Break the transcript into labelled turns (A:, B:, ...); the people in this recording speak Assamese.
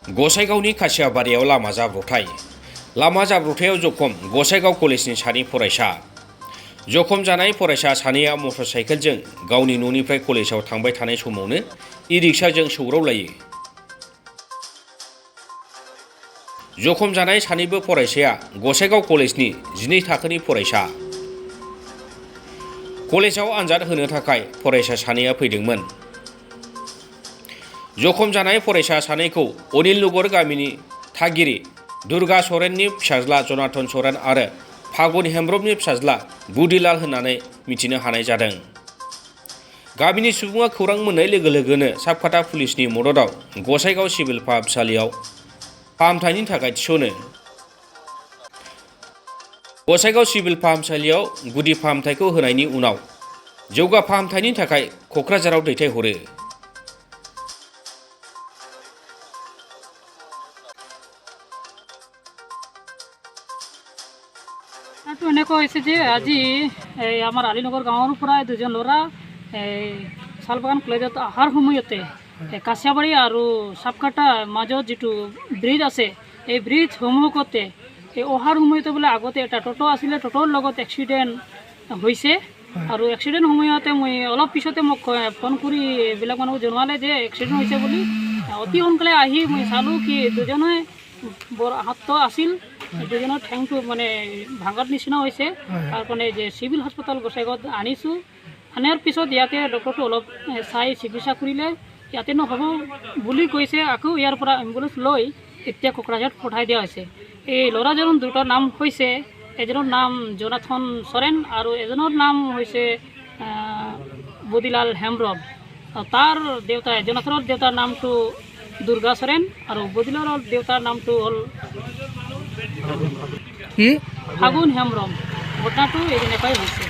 A: गसाइगावनि खासियाबारियाव लामा जाब्रबथाय। लामा जाब्रबथायाव जखम गसाइगाव कलेजनि सानै फरायसा। जखम जानाय फरायसा सानैया मटर साइकेलजों गावनि न'निफ्राय कलेजाव थांबाय थानाय समावनो इ-रिक्साजों सौग्रावलायो। जखम जानाय सानैबो फरायसाया गसाइगाव कलेजनि 12 थाखोनि फरायसा। कलेजाव आनजाद होनो थाखाय फरायसा सानैया फैदोंमोन। जखम जानाय फरायसा सानैखौ अनिलनगर गामिनि थागिरि दुर्गा सरेननि फिसाज्ला जनाथन सरेन आरो फागुन हेम्ब्रमनि फिसाज्ला बुदिलाल होननानै मिथिनो हानाय जादों। गामिनि सुबुङा खौरां मोननाय लोगो लोगोनो साबखाथा पुलिसनि मददआव गसाइगाव सिभिल फाहामसालियाव फाहामथायनि थाखाय थिसनो। गसाइगाव सिभिल फाहामसालियाव गुदि फाहामथायखौ होनायनि उनाव जौगा फाहामथायनि थाखाय क'क्राझाराव दैथायहरो।
B: এনেকুৱা হৈছে যে আজি আমাৰ আলীনগৰ গাঁৱৰ পৰা দুজন ল'ৰা শালবাগান কলেজত অহাৰ সময়তে কাছিয়াবাৰী আৰু সাবকাটা মাজত যিটো ব্ৰিজ আছে এই ব্ৰিজ সন্মুখতে অহাৰ সময়তে বোলে আগতে এটা টোটো আছিলে, টোটোৰ লগত এক্সিডেণ্ট হৈছে আৰু এক্সিডেণ্ট সময়তে মই অলপ পিছতে মোক ফোন কৰি এইবিলাক মানুহ জনালে যে এক্সিডেণ্ট হৈছে বুলি। অতি সোনকালে আহি মই চালোঁ কি দুজনে বৰ আহত আছিল, দুজনৰ ঠেংটো মানে ভাঙাৰ নিচিনা হৈছে। তাৰ কাৰণে যে চিভিল হস্পিটেল গসাইগাঁৱত আনিছোঁ। আনাৰ পিছত ইয়াতে ডক্টৰটো অলপ চাই চিকিৎসা কৰিলে, ইয়াতে নহ'ব বুলি কৈছে। আকৌ ইয়াৰ পৰা এম্বুলেঞ্চ লৈ এতিয়া কোকৰাঝাৰত পঠাই দিয়া হৈছে। এই ল'ৰাজনৰ দুটা নাম হৈছে, এজনৰ নাম জনাথন সৰেন আৰু এজনৰ নাম হৈছে বুদিলাল হেম্ব্ৰম। তাৰ দেউতা জনাথনৰ দেউতাৰ নামটো দুৰ্গা সৰেন আৰু বুদিলালৰ দেউতাৰ নামটো হ'ল ফাগুন হেম্ব্ৰম। ঘটনাটো এই এনেকুৱাই হৈছে।